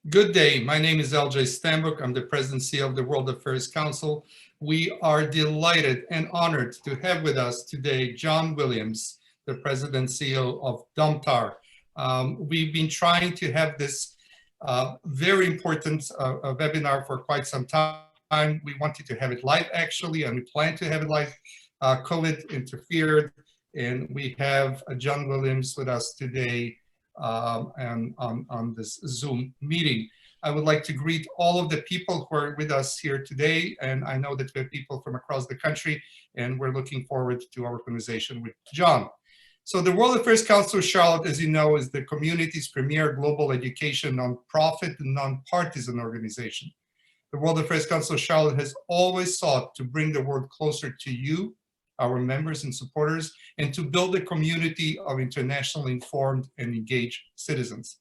Good day. My name is LJ Stambuk. I'm the President and CEO of the World Affairs Council. We are delighted and honored to have with us today John Williams, the President and CEO of Domtar. We've been trying to have this very important webinar for quite some time. We wanted to have it live actually, and we plan to have it live. COVID interfered, and we have John Williams with us today and on this Zoom meeting. I would like to greet all of the people who are with us here today, and I know that we have people from across the country, and we're looking forward to our conversation with John. So the World Affairs Council of Charlotte, as you know, is the community's premier global education nonprofit and nonpartisan organization. The World Affairs Council of Charlotte has always sought to bring the world closer to you, our members and supporters, and to build a community of internationally informed and engaged citizens.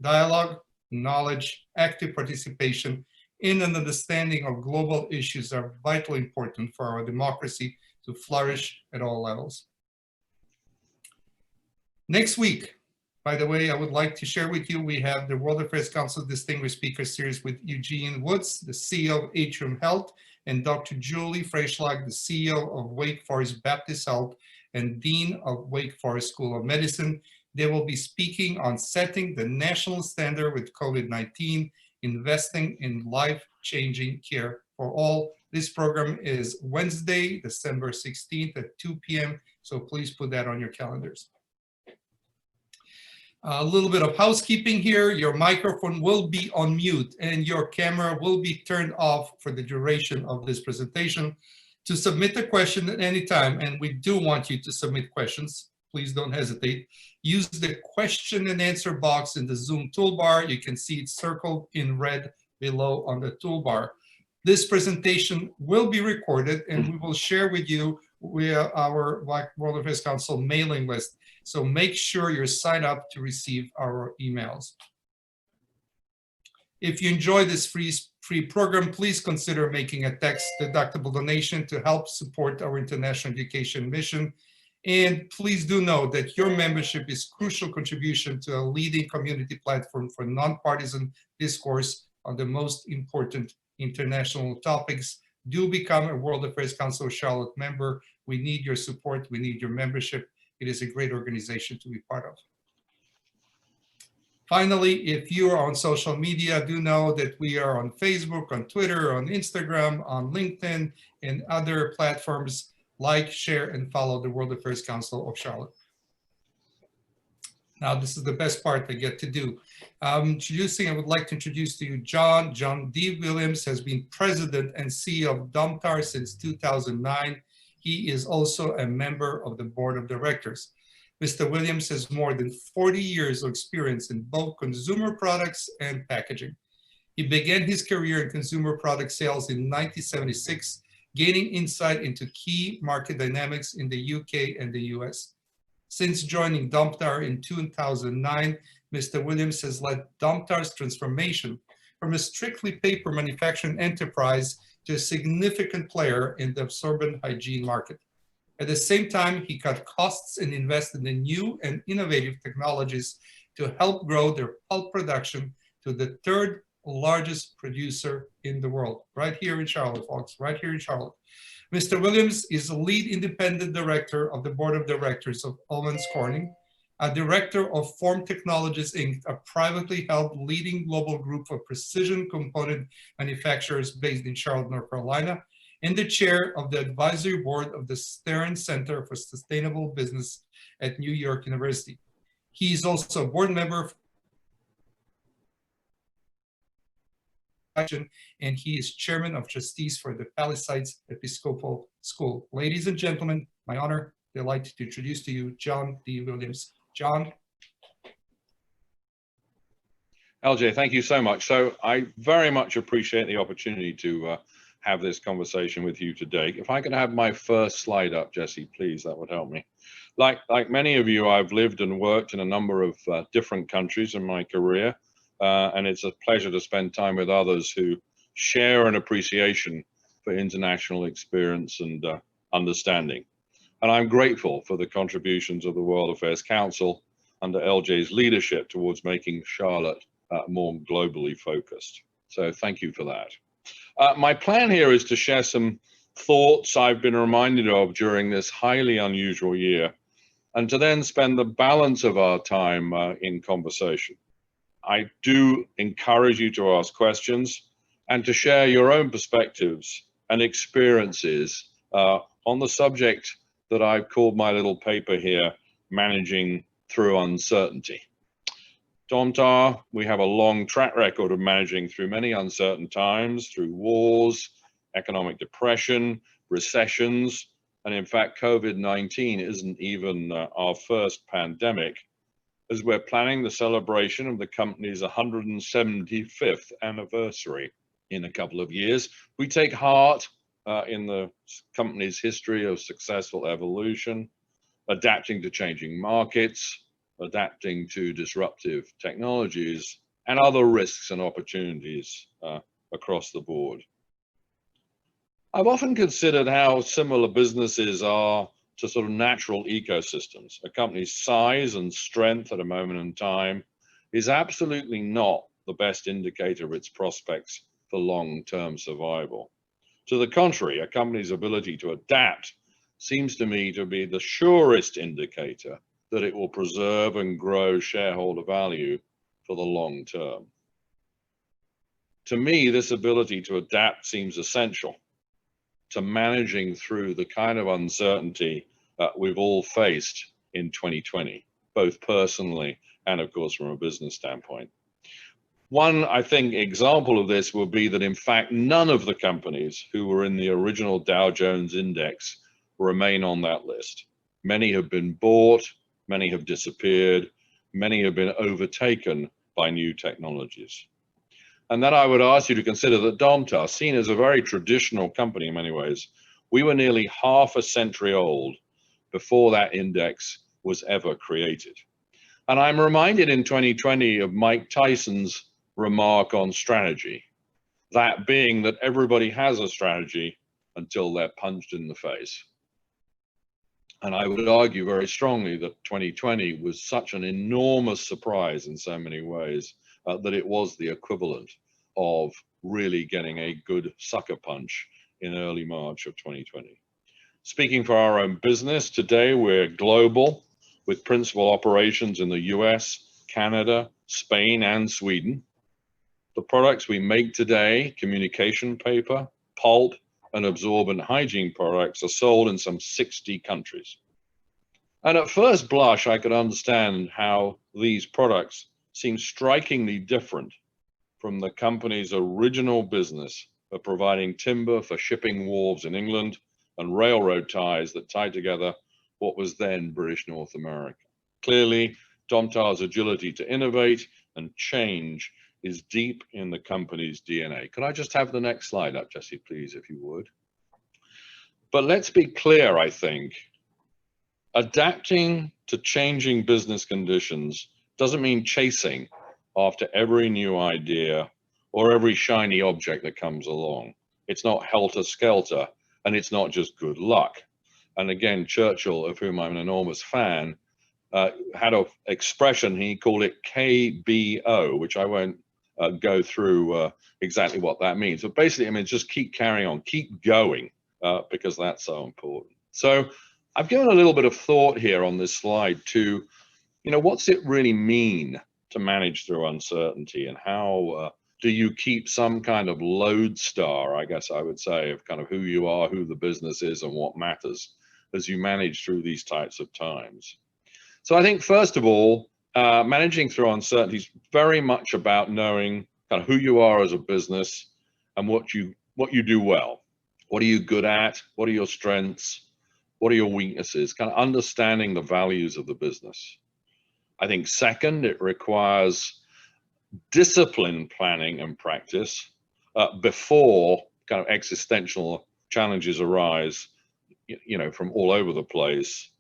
Dialogue, knowledge, active participation in an understanding of global issues are vitally important for our democracy to flourish at all levels. Next week, by the way, I would like to share with you, we have the World Affairs Council Distinguished Speaker Series with Eugene Woods, the CEO of Atrium Health, and Dr. Julie Freischlag, the CEO of Wake Forest Baptist Health and Dean of Wake Forest School of Medicine. They will be speaking on setting the national standard with COVID-19, investing in life-changing care for all. This program is Wednesday, December 16th at 2 p.m., so please put that on your calendars. A little bit of housekeeping here. Your microphone will be on mute and your camera will be turned off for the duration of this presentation. To submit a question at any time, and we do want you to submit questions, please don't hesitate. Use the question and answer box in the Zoom toolbar. You can see it circled in red below on the toolbar. This presentation will be recorded and we will share with you via our World Affairs Council mailing list. So make sure you're signed up to receive our emails. If you enjoy this free program, please consider making a tax-deductible donation to help support our international education mission. And please do know that your membership is a crucial contribution to a leading community platform for nonpartisan discourse on the most important international topics. Do become a World Affairs Council of Charlotte member. We need your support. We need your membership. It is a great organization to be part of. Finally, if you are on social media, do know that we are on Facebook, on Twitter, on Instagram, on LinkedIn, and other platforms. Like, share, and follow the World Affairs Council of Charlotte. Now, this is the best part I get to do. I would like to introduce to you John. John D. Williams has been President and CEO of Domtar since 2009. He is also a member of the board of directors. Mr. Williams has more than 40 years of experience in both consumer products and packaging. He began his career in consumer product sales in 1976, gaining insight into key market dynamics in the UK and the US. Since joining Domtar in 2009, Mr. Williams has led Domtar's transformation from a strictly paper manufacturing enterprise to a significant player in the absorbent hygiene market. At the same time, he cut costs and invested in new and innovative technologies to help grow their pulp production to the third largest producer in the world, right here in Charlotte, folks, right here in Charlotte. Mr. Williams is a lead independent director of the board of directors of Owens Corning, a director of Form Technologies, Inc., a privately held leading global group of precision component manufacturers based in Charlotte, North Carolina, and the chair of the advisory board of the Stern Center for Sustainable Business at New York University. He is also a board member and he is chairman of trustees for the Palisades Episcopal School. Ladies and gentlemen, my honor, delight to introduce to you John D. Williams. John. LJ, thank you so much. So I very much appreciate the opportunity to have this conversation with you today. If I could have my first slide up, Jesse, please, that would help me. Like many of you, I've lived and worked in a number of different countries in my career, and it's a pleasure to spend time with others who share an appreciation for international experience and understanding. And I'm grateful for the contributions of the World Affairs Council under LJ's leadership towards making Charlotte more globally focused. So thank you for that. My plan here is to share some thoughts I've been reminded of during this highly unusual year, and to then spend the balance of our time in conversation. I do encourage you to ask questions and to share your own perspectives and experiences on the subject that I've called my little paper here, Managing Through Uncertainty. Domtar, we have a long track record of managing through many uncertain times, through wars, economic depression, recessions, and in fact, COVID-19 isn't even our first pandemic, as we're planning the celebration of the company's 175th anniversary in a couple of years. We take heart in the company's history of successful evolution, adapting to changing markets, adapting to disruptive technologies, and other risks and opportunities across the board. I've often considered how similar businesses are to sort of natural ecosystems. A company's size and strength at a moment in time is absolutely not the best indicator of its prospects for long-term survival. To the contrary, a company's ability to adapt seems to me to be the surest indicator that it will preserve and grow shareholder value for the long term. To me, this ability to adapt seems essential to managing through the kind of uncertainty we've all faced in 2020, both personally and of course from a business standpoint. One, I think, example of this will be that in fact, none of the companies who were in the original Dow Jones Index remain on that list. Many have been bought, many have disappeared, many have been overtaken by new technologies. And then I would ask you to consider that Domtar, seen as a very traditional company in many ways, we were nearly half a century old before that index was ever created. And I'm reminded in 2020 of Mike Tyson's remark on strategy, that being that everybody has a strategy until they're punched in the face. And I would argue very strongly that 2020 was such an enormous surprise in so many ways that it was the equivalent of really getting a good sucker punch in early March of 2020. Speaking for our own business, today we're global with principal operations in the US, Canada, Spain, and Sweden. The products we make today, communication paper, pulp, and absorbent hygiene products, are sold in some 60 countries. And at first blush, I could understand how these products seem strikingly different from the company's original business of providing timber for shipping wharves in England and railroad ties that tie together what was then British North America. Clearly, Domtar's agility to innovate and change is deep in the company's DNA. Could I just have the next slide up, Jesse, please, if you would? But let's be clear, I think. Adapting to changing business conditions doesn't mean chasing after every new idea or every shiny object that comes along. It's not helter-skelter, and it's not just good luck. And again, Churchill, of whom I'm an enormous fan, had an expression, he called it KBO, which I won't go through exactly what that means. But basically, I mean, just keep carrying on, keep going, because that's so important. So I've given a little bit of thought here on this slide to, what's it really mean to manage through uncertainty, and how do you keep some kind of lodestar, I guess I would say, of kind of who you are, who the business is, and what matters as you manage through these types of times. So I think, first of all, managing through uncertainty is very much about knowing kind of who you are as a business and what you do well. What are you good at? What are your strengths? What are your weaknesses? Kind of understanding the values of the business. I think second, it requires disciplined planning and practice before kind of existential challenges arise, from all over the place.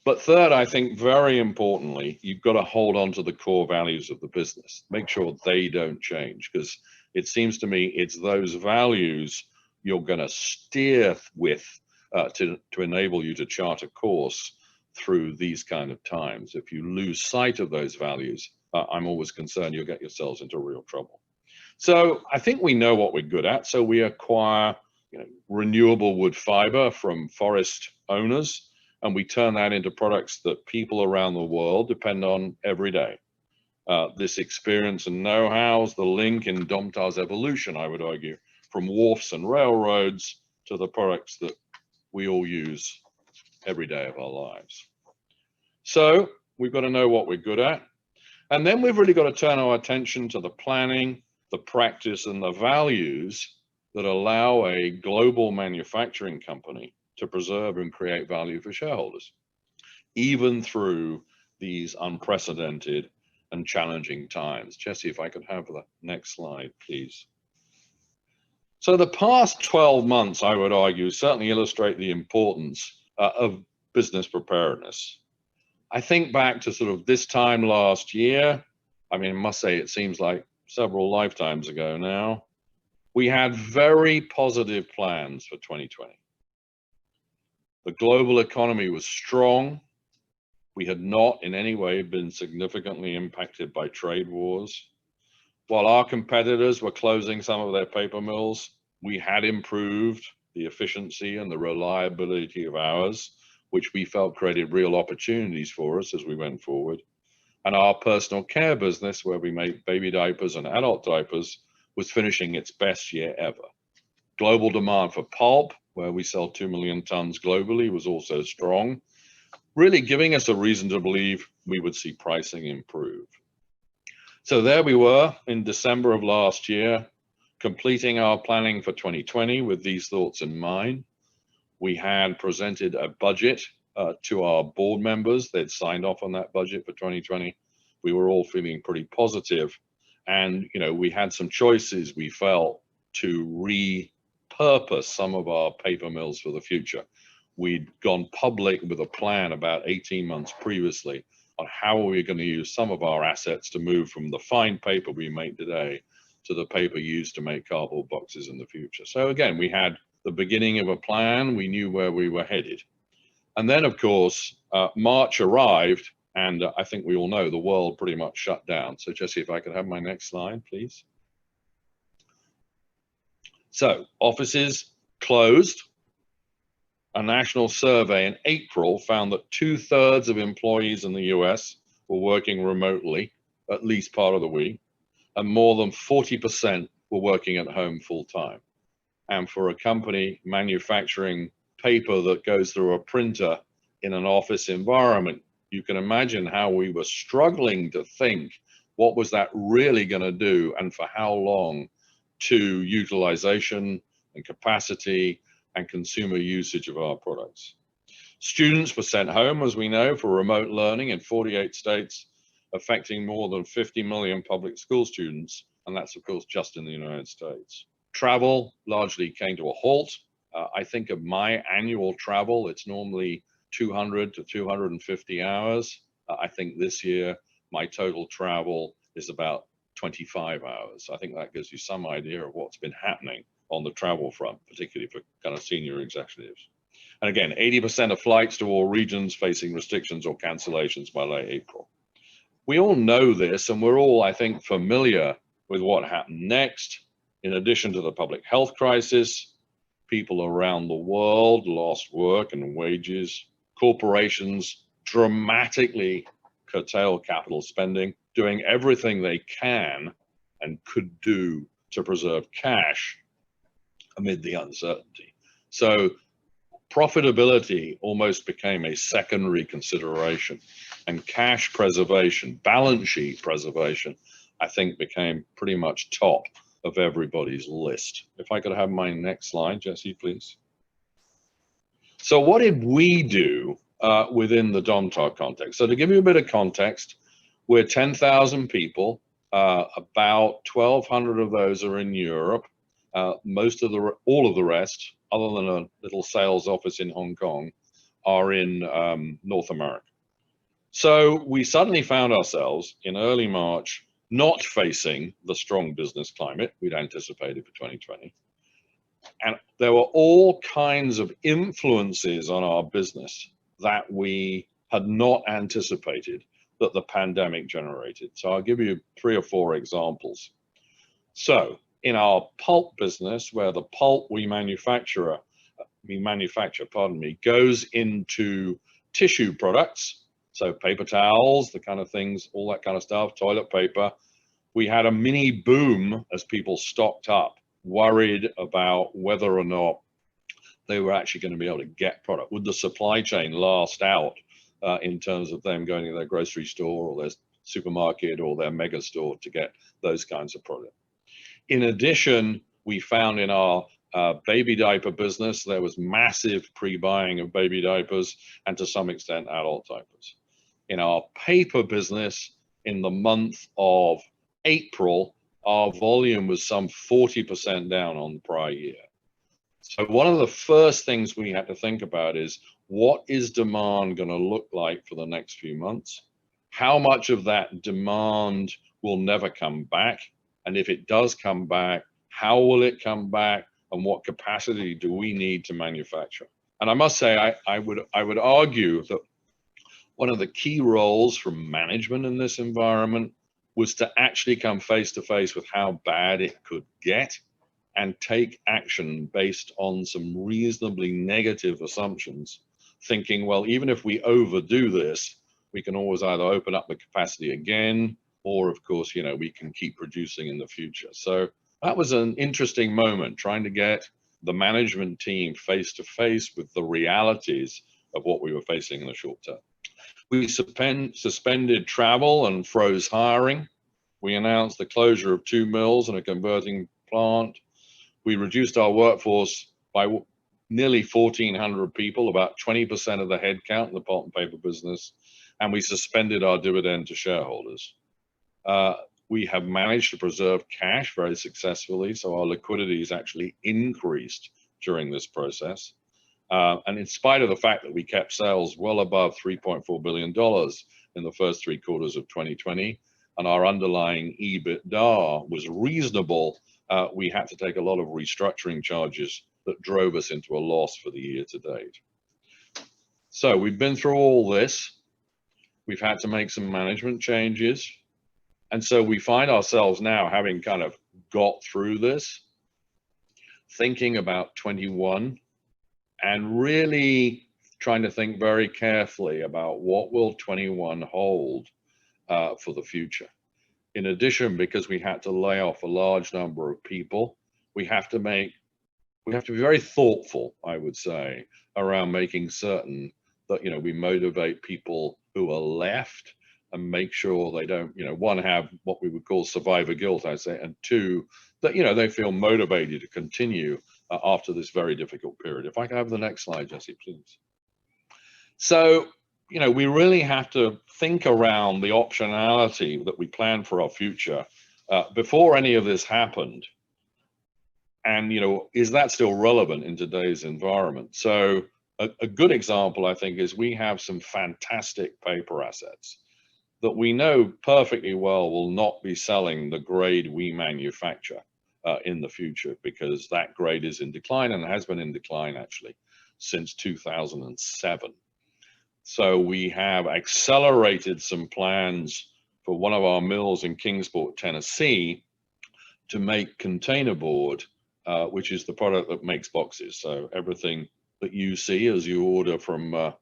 But third, I think very importantly, you've got to hold on to the core values of the business. Make sure they don't change, because it seems to me it's those values you're going to steer with to enable you to chart a course through these kind of times. If you lose sight of those values, I'm always concerned you'll get yourselves into real trouble. So I think we know what we're good at. So we acquire renewable wood fiber from forest owners, and we turn that into products that people around the world depend on every day. This experience and know-how is the link in Domtar's evolution, I would argue, from wharfs and railroads to the products that we all use every day of our lives. So we've got to know what we're good at. And then we've really got to turn our attention to the planning, the practice, and the values that allow a global manufacturing company to preserve and create value for shareholders, even through these unprecedented and challenging times. Jesse, if I could have the next slide, please. So the past 12 months, I would argue, certainly illustrate the importance of business preparedness. I think back to sort of this time last year. I mean, I must say it seems like several lifetimes ago now. We had very positive plans for 2020. The global economy was strong. We had not in any way been significantly impacted by trade wars. While our competitors were closing some of their paper mills, we had improved the efficiency and the reliability of ours, which we felt created real opportunities for us as we went forward. And our personal care business, where we make baby diapers and adult diapers, was finishing its best year ever. Global demand for pulp, where we sell 2 million tons globally, was also strong, really giving us a reason to believe we would see pricing improve. So there we were in December of last year, completing our planning for 2020 with these thoughts in mind. We had presented a budget to our board members. They'd signed off on that budget for 2020. We were all feeling pretty positive. And, we had some choices, we felt, to repurpose some of our paper mills for the future. We'd gone public with a plan about 18 months previously on how we were going to use some of our assets to move from the fine paper we make today to the paper used to make cardboard boxes in the future. So again, we had the beginning of a plan. We knew where we were headed. And then, of course, March arrived, and I think we all know the world pretty much shut down. So Jesse, if I could have my next slide, please. So offices closed. A national survey in April found that 2/3 of employees in the US were working remotely at least part of the week, and more than 40% were working at home full time. And for a company manufacturing paper that goes through a printer in an office environment, you can imagine how we were struggling to think, what was that really going to do and for how long to utilization and capacity and consumer usage of our products. Students were sent home, as we know, for remote learning in 48 states, affecting more than 50 million public school students. And that's, of course, just in the United States. Travel largely came to a halt. I think of my annual travel, it's normally 200 to 250 hours. I think this year, my total travel is about 25 hours. I think that gives you some idea of what's been happening on the travel front, particularly for kind of senior executives. And again, 80% of flights to all regions facing restrictions or cancellations by late April. We all know this, and we're all, I think, familiar with what happened next. In addition to the public health crisis, people around the world lost work and wages. Corporations dramatically curtailed capital spending, doing everything they can and could do to preserve cash amid the uncertainty. So profitability almost became a secondary consideration, and cash preservation, balance sheet preservation, I think became pretty much top of everybody's list. If I could have my next slide, Jesse, please. So what did we do within the Domtar context? So to give you a bit of context, we're 10,000 people, about 1,200 of those are in Europe. All of the rest, other than a little sales office in Hong Kong, are in North America. So we suddenly found ourselves in early March not facing the strong business climate we'd anticipated for 2020. And there were all kinds of influences on our business that we had not anticipated that the pandemic generated. So I'll give you 3 or 4 examples. So in our pulp business, where the pulp we manufacture, goes into tissue products, so paper towels, the kind of things, all that kind of stuff, toilet paper, we had a mini boom as people stocked up, worried about whether or not they were actually going to be able to get product. Would the supply chain last out in terms of them going to their grocery store or their supermarket or their mega store to get those kinds of products? In addition, we found in our baby diaper business, there was massive pre-buying of baby diapers and to some extent adult diapers. In our paper business, in the month of April, our volume was some 40% down on the prior year. So one of the first things we had to think about is, what is demand going to look like for the next few months? How much of that demand will never come back? And if it does come back, how will it come back? And what capacity do we need to manufacture? And I must say, I would argue that one of the key roles from management in this environment was to actually come face to face with how bad it could get and take action based on some reasonably negative assumptions, thinking, well, even if we overdo this, we can always either open up the capacity again, or of course, you know, we can keep producing in the future. So that was an interesting moment, trying to get the management team face to face with the realities of what we were facing in the short term. We suspended travel and froze hiring. We announced the closure of 2 mills and a converting plant. We reduced our workforce by nearly 1,400 people, about 20% of the headcount in the pulp and paper business, and we suspended our dividend to shareholders. We have managed to preserve cash very successfully, so our liquidity has actually increased during this process. And in spite of the fact that we kept sales well above $3.4 billion in the first 3 quarters of 2020, and our underlying EBITDA was reasonable, we had to take a lot of restructuring charges that drove us into a loss for the year to date. So we've been through all this. We've had to make some management changes. And so we find ourselves now, having kind of got through this, thinking about 21 and really trying to think very carefully about what will 21 hold for the future. In addition, because we had to lay off a large number of people, we have to be very thoughtful, I would say, around making certain that, you know, we motivate people who are left and make sure they don't, you know, 1, have what we would call survivor guilt, I'd say, and 2, that, you know, they feel motivated to continue after this very difficult period. If I can have the next slide, Jesse, please. So, you know, we really have to think around the optionality that we plan for our future before any of this happened. And, you know, is that still relevant in today's environment? So a good example, I think, is we have some fantastic paper assets that we know perfectly well will not be selling the grade we manufacture in the future, because that grade is in decline and has been in decline actually since 2007. So we have accelerated some plans for one of our mills in Kingsport, Tennessee, to make containerboard, which is the product that makes boxes. So everything that you see as you order from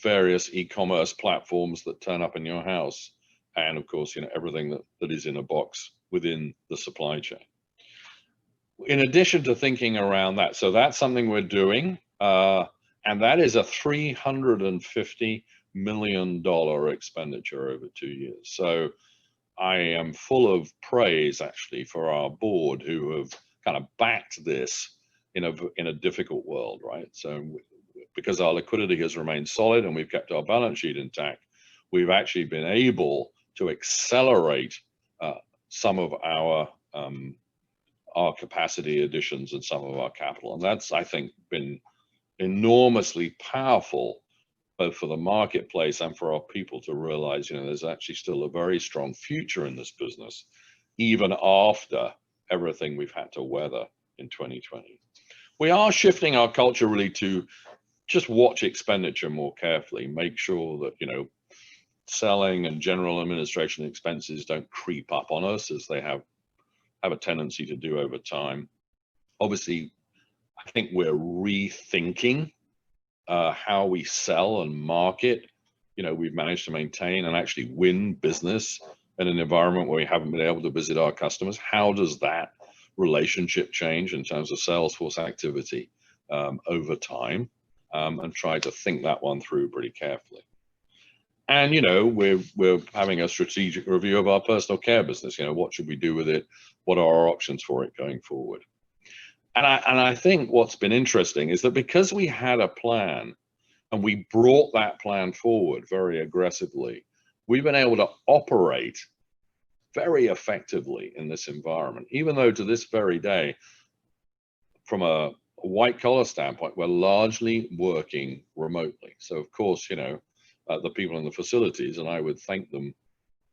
various e-commerce platforms that turn up in your house, and of course, you know, everything that is in a box within the supply chain. In addition to thinking around that, so that's something we're doing, and that is a $350 million expenditure over 2 years. So I am full of praise actually for our board, who have kind of backed this in a difficult world, right? So because our liquidity has remained solid and we've kept our balance sheet intact, we've actually been able to accelerate some of our capacity additions and some of our capital. And that's, I think, been enormously powerful, both for the marketplace and for our people to realize, you know, there's actually still a very strong future in this business, even after everything we've had to weather in 2020. We are shifting our culture really to just watch expenditure more carefully, make sure that, you know, selling and general administration expenses don't creep up on us as they have a tendency to do over time. Obviously, I think we're rethinking how we sell and market. You know, we've managed to maintain and actually win business in an environment where we haven't been able to visit our customers. How does that relationship change in terms of sales force activity over time? And try to think that one through pretty carefully. And, you know, we're having a strategic review of our personal care business. You know, what should we do with it? What are our options for it going forward? And I think what's been interesting is that because we had a plan and we brought that plan forward very aggressively, we've been able to operate very effectively in this environment, even though to this very day, from a white collar standpoint, we're largely working remotely. So of course, you know, the people in the facilities, and I would thank them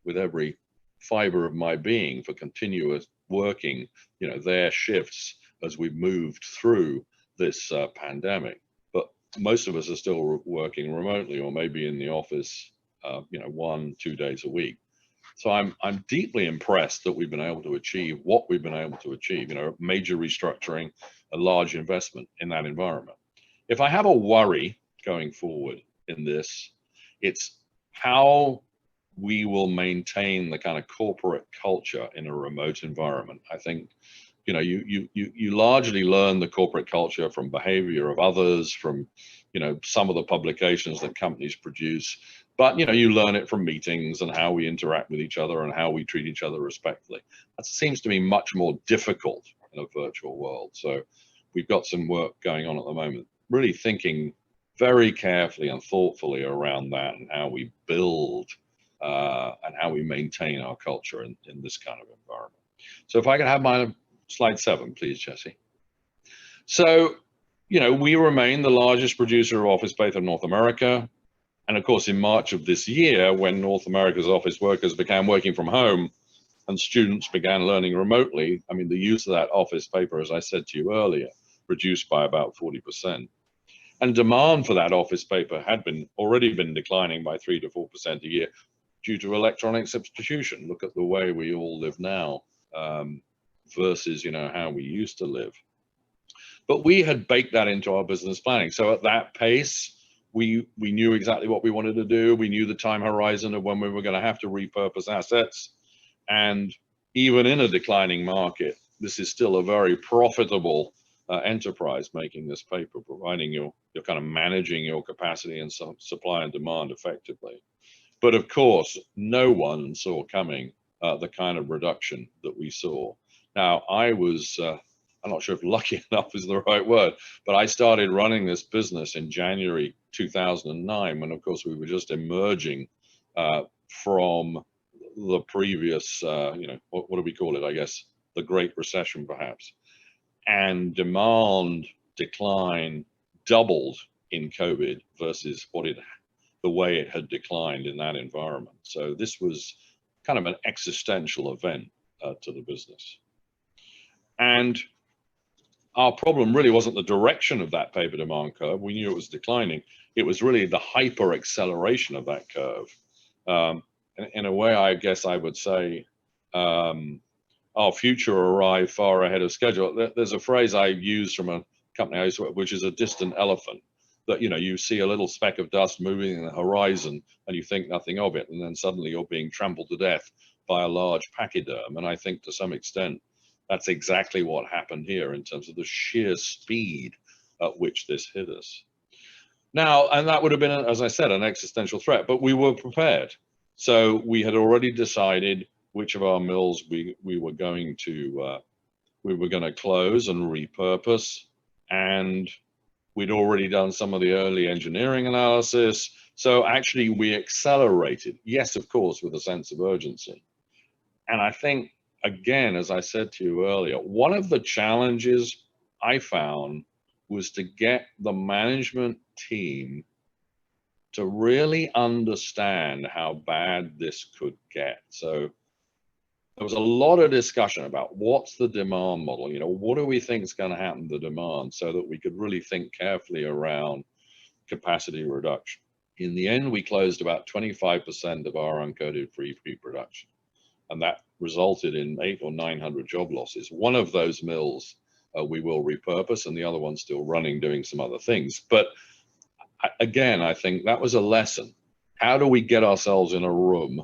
with every fiber of my being for continuous working, you know, their shifts as we've moved through this pandemic. But most of us are still working remotely, or maybe in the office, you know, 1-2 days a week. So I'm deeply impressed that we've been able to achieve what we've been able to achieve, you know, major restructuring, a large investment in that environment. If I have a worry going forward in this, it's how we will maintain the kind of corporate culture in a remote environment. I think, you know, you largely learn the corporate culture from behavior of others, from, you know, some of the publications that companies produce, but, you know, you learn it from meetings and how we interact with each other and how we treat each other respectfully. That seems to be much more difficult in a virtual world. So we've got some work going on at the moment, really thinking very carefully and thoughtfully around that and how we build and how we maintain our culture in this kind of environment. So if I can have my slide 7, please, Jesse. So, you know, we remain the largest producer of office paper in North America. And of course, in March of this year, when North America's office workers began working from home and students began learning remotely, I mean, the use of that office paper, as I said to you earlier, reduced by about 40%. And demand for that office paper had already been declining by 3 to 4% a year due to electronic substitution. Look at the way we all live now versus, you know, how we used to live. But we had baked that into our business planning. So at that pace, we knew exactly what we wanted to do. We knew the time horizon of when we were going to have to repurpose assets. And even in a declining market, this is still a very profitable enterprise making this paper, providing you're kind of managing your capacity and supply and demand effectively. But of course, no one saw coming the kind of reduction that we saw. Now, I was, I'm not sure if lucky enough is the right word, but I started running this business in January 2009, when of course we were just emerging from the previous, you know, what do we call it? I guess the Great Recession, perhaps. And demand decline doubled in COVID versus the way it had declined in that environment. So this was kind of an existential event to the business. And our problem really wasn't the direction of that paper demand curve. We knew it was declining. It was really the hyper acceleration of that curve. In a way, I guess I would say our future arrived far ahead of schedule. There's a phrase I use from a company I used to work, which is a distant elephant. That, you know, you see a little speck of dust moving in the horizon and you think nothing of it, and then suddenly you're being trampled to death by a large pachyderm. And I think to some extent that's exactly what happened here in terms of the sheer speed at which this hit us. Now, and that would have been, as I said, an existential threat, but we were prepared. So we had already decided which of our mills we were going to close and repurpose, and we'd already done some of the early engineering analysis. So actually we accelerated, yes, of course, with a sense of urgency. And I think, again, as I said to you earlier, one of the challenges I found was to get the management team to really understand how bad this could get. So there was a lot of discussion about what's the demand model, you know, what do we think is going to happen to demand, so that we could really think carefully around capacity reduction. In the end, we closed about 25% of our uncoated free production, and that resulted in 800 or 900 job losses. One of those mills we will repurpose, and the other one's still running, doing some other things. But again, I think that was a lesson. How do we get ourselves in a room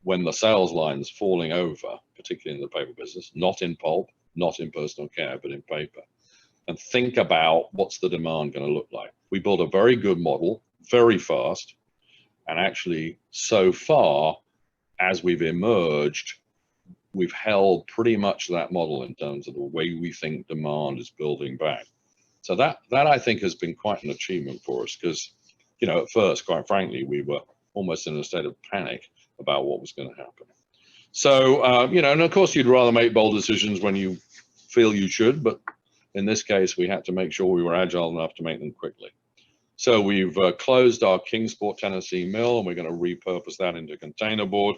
when the sales line's falling over, particularly in the paper business, not in pulp, not in personal care, but in paper, and think about what's the demand going to look like? We built a very good model, very fast, and actually so far as we've emerged, we've held pretty much that model in terms of the way we think demand is building back. So that I think has been quite an achievement for us, because, you know, at first, quite frankly, we were almost in a state of panic about what was going to happen. So, you know, and of course you'd rather make bold decisions when you feel you should, but in this case, we had to make sure we were agile enough to make them quickly. So we've closed our Kingsport, Tennessee mill, and we're going to repurpose that into containerboard,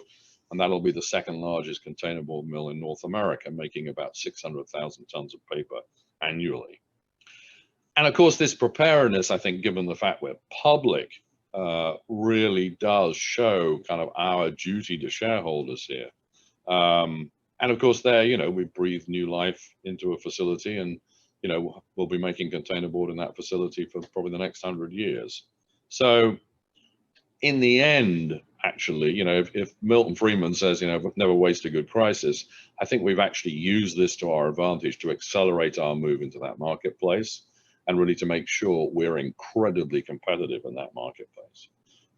and that'll be the second largest containerboard mill in North America, making about 600,000 tons of paper annually. And of course, this preparedness, I think, given the fact we're public, really does show kind of our duty to shareholders here. And of course, there, you know, we breathe new life into a facility, and you know, we'll be making containerboard in that facility for probably the next 100 years. So in the end, actually, you know, if Milton Friedman says, you know, never waste a good crisis, I think we've actually used this to our advantage to accelerate our move into that marketplace, and really to make sure we're incredibly competitive in that marketplace.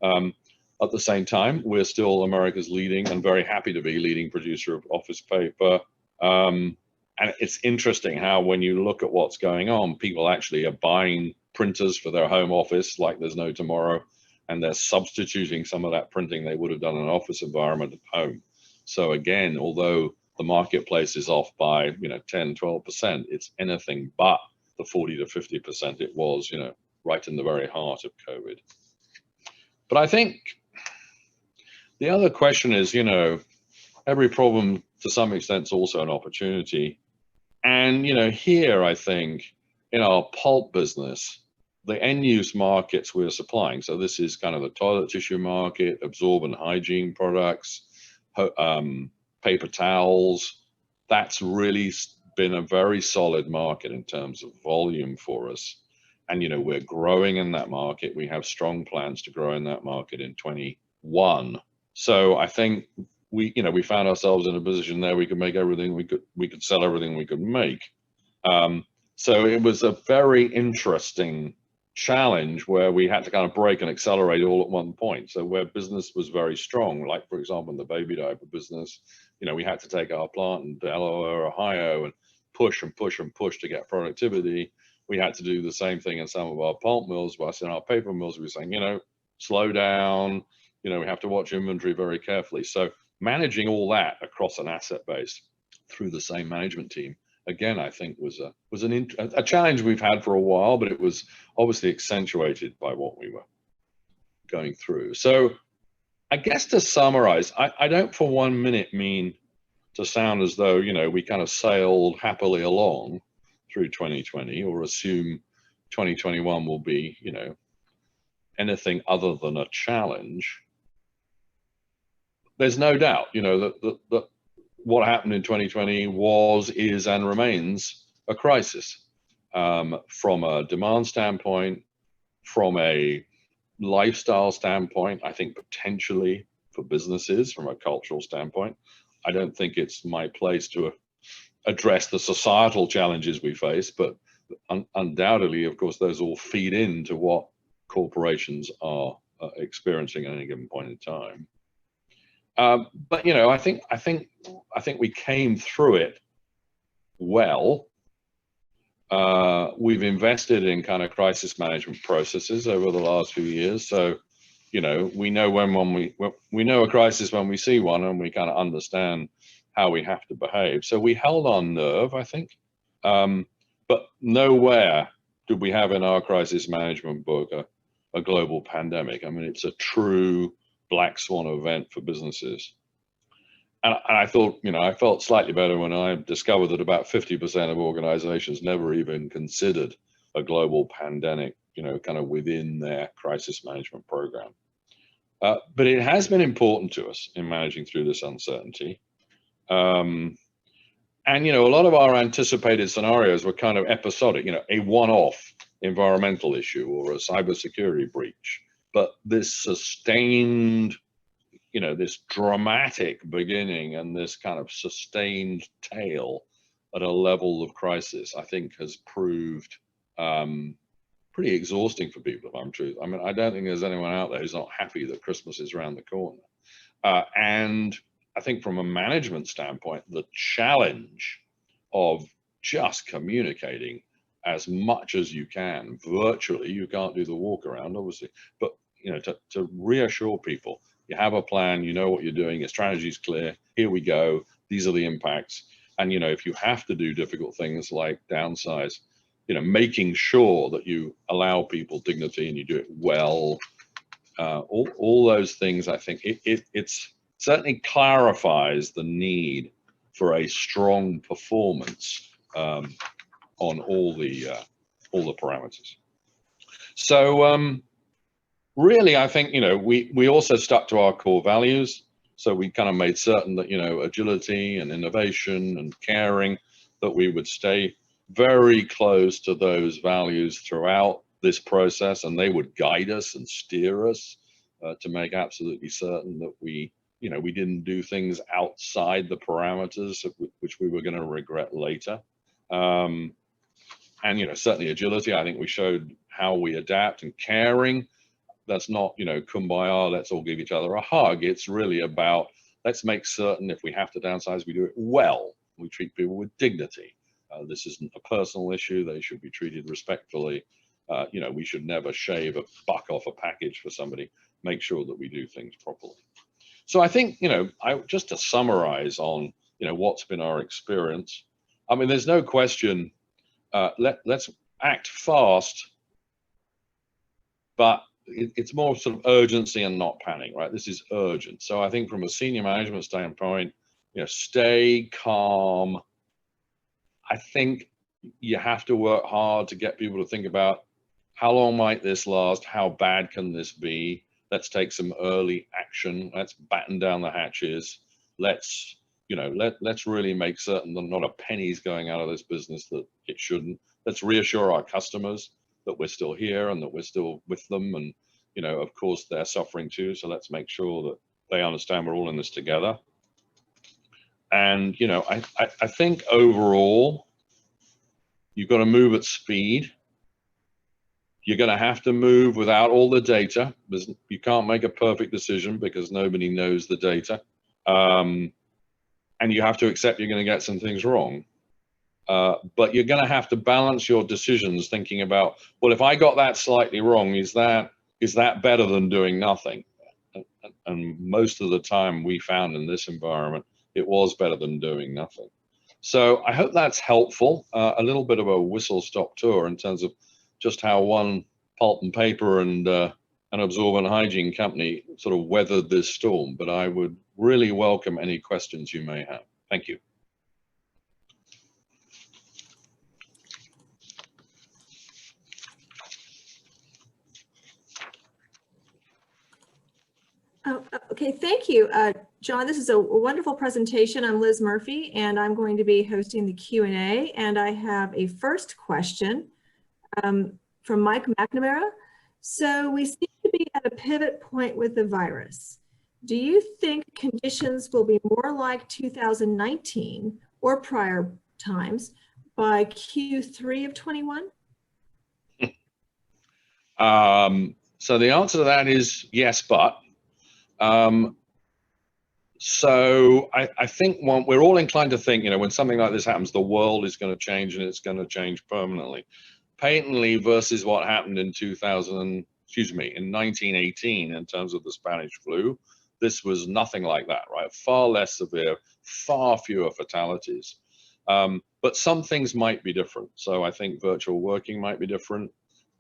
At the same time, we're still America's leading, and very happy to be leading producer of office paper. And it's interesting how, when you look at what's going on, people actually are buying printers for their home office like there's no tomorrow, and they're substituting some of that printing they would have done in an office environment at home. So again, although the marketplace is off by, you know, 10, 12%, it's anything but the 40 to 50% it was, you know, right in the very heart of COVID. But I think the other question is, you know, every problem to some extent is also an opportunity. And, you know, here, I think in our pulp business, the end use markets we're supplying, so this is kind of the toilet tissue market, absorbent hygiene products, paper towels, that's really been a very solid market in terms of volume for us. And, you know, we're growing in that market. We have strong plans to grow in that market in 21. So I think we, you know, we found ourselves in a position there we could make everything we could sell everything we could make. So it was a very interesting challenge where we had to kind of break and accelerate all at one point. So where business was very strong, like for example in the baby diaper business, you know, we had to take our plant in Delaware, Ohio, and push and push and push to get productivity. We had to do the same thing in some of our pulp mills, whilst in our paper mills we were saying, you know, slow down, you know, we have to watch inventory very carefully. So managing all that across an asset base through the same management team, again, I think was a challenge we've had for a while, but it was obviously accentuated by what we were going through. So I guess to summarize, I don't for 1 minute mean to sound as though, you know, we kind of sailed happily along through 2020, or assume 2021 will be, you know, anything other than a challenge. There's no doubt, you know, that what happened in 2020 was, is, and remains a crisis, from a demand standpoint, from a lifestyle standpoint, I think potentially for businesses, from a cultural standpoint. I don't think it's my place to address the societal challenges we face, but undoubtedly, of course, those all feed into what corporations are experiencing at any given point in time. But you know, I think we came through it well. We've invested in kind of crisis management processes over the last few years, so you know, we know we know a crisis when we see one, and we kind of understand how we have to behave. So we held our nerve, I think, but nowhere did we have in our crisis management book a global pandemic. I mean, it's a true black swan event for businesses. And I thought, you know, I felt slightly better when I discovered that about 50% of organizations never even considered a global pandemic kind of within their crisis management program. But it has been important to us in managing through this uncertainty. And, a lot of our anticipated scenarios were kind of episodic, a one-off environmental issue or a cybersecurity breach. But this sustained, this dramatic beginning and this kind of sustained tail at a level of crisis, I think has proved pretty exhausting for people, if I'm true. I mean, I don't think there's anyone out there who's not happy that Christmas is around the corner. And I think from a management standpoint, the challenge of just communicating as much as you can virtually, you can't do the walk around, obviously, but to reassure people, you have a plan, you know what you're doing, your strategy is clear, here we go, these are the impacts. And if you have to do difficult things like downsize, making sure that you allow people dignity and you do it well, all those things, I think it's certainly clarifies the need for a strong performance on all the parameters. So really, I think we also stuck to our core values. So we kind of made certain that agility and innovation and caring, that we would stay very close to those values throughout this process, and they would guide us and steer us to make absolutely certain that we didn't do things outside the parameters which we were going to regret later. And certainly agility, I think we showed how we adapt, and caring, that's not kumbaya, let's all give each other a hug. It's really about, let's make certain if we have to downsize, we do it well. We treat people with dignity. This isn't a personal issue. They should be treated respectfully. We should never shave a buck off a package for somebody. Make sure that we do things properly. So I think, just to summarize on, what's been our experience. I mean, there's no question, let's act fast, but it's more sort of urgency and not panic, right? This is urgent. So I think from a senior management standpoint, stay calm. I think you have to work hard to get people to think about how long might this last? How bad can this be? Let's take some early action. Let's batten down the hatches. Let's really make certain that not a penny's going out of this business that it shouldn't. Let's reassure our customers that we're still here and that we're still with them. And, of course, they're suffering too. So let's make sure that they understand we're all in this together. And, I think overall, you've got to move at speed. You're going to have to move without all the data. You can't make a perfect decision because nobody knows the data. And you have to accept you're going to get some things wrong. But you're going to have to balance your decisions thinking about, well, if I got that slightly wrong, is that better than doing nothing? And most of the time we found in this environment, it was better than doing nothing. So I hope that's helpful. A little bit of a whistle-stop tour in terms of just how one pulp and paper and an absorbent hygiene company sort of weathered this storm. But I would really welcome any questions you may have. Thank you. Oh, okay, thank you, John. This is a wonderful presentation. I'm Liz Murphy, and I'm going to be hosting the Q&A. And I have a first question from Mike McNamara. So we seem to be at a pivot point with the virus. Do you think conditions will be more like 2019 or prior times by Q3 of 21? So the answer to that is yes, but. So I think we're all inclined to think, when something like this happens, the world is going to change and it's going to change permanently. Patently versus what happened in 1918 in terms of the Spanish flu, this was nothing like that, right? Far less severe, far fewer fatalities. But some things might be different. So I think virtual working might be different.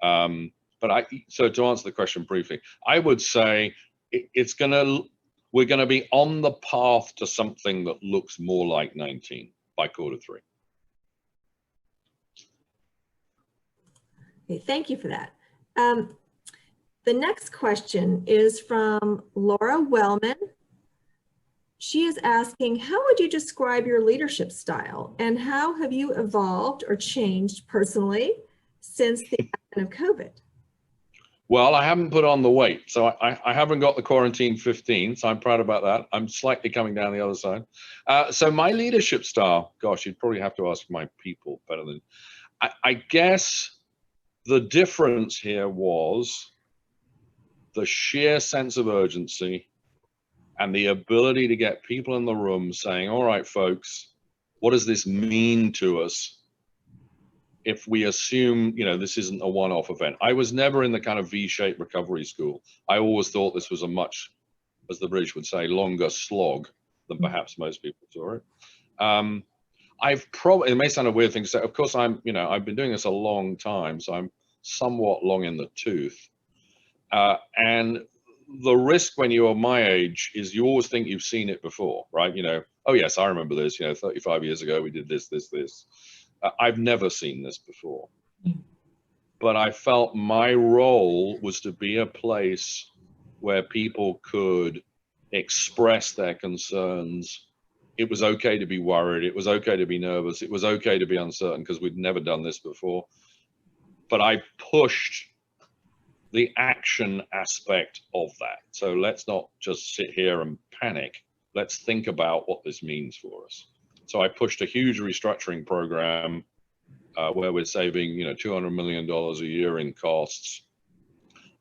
So to answer the question briefly, I would say we're going to be on the path to something that looks more like 19 by Q3. Okay, thank you for that. The next question is from Laura Wellman. She is asking, how would you describe your leadership style and how have you evolved or changed personally since the advent of COVID? Well, I haven't put on the weight, so I haven't got the quarantine 15, so I'm proud about that. I'm slightly coming down the other side. So my leadership style, gosh, you'd probably have to ask my people better than, I guess the difference here was the sheer sense of urgency and the ability to get people in the room saying, all right, folks, what does this mean to us if we assume, you know, this isn't a one-off event? I was never in the kind of V-shaped recovery school. I always thought this was a much, as the British would say, longer slog than perhaps most people saw it. I've probably, it may sound a weird thing to say, of course I'm, you know, I've been doing this a long time, so I'm somewhat long in the tooth. And the risk when you are my age is you always think you've seen it before, right? You know, oh yes, I remember this, you know, 35 years ago we did this. I've never seen this before. But I felt my role was to be a place where people could express their concerns. It was okay to be worried. It was okay to be nervous. It was okay to be uncertain because we'd never done this before. But I pushed the action aspect of that. So let's not just sit here and panic. Let's think about what this means for us. So I pushed a huge restructuring program where we're saving, you know, $200 million a year in costs.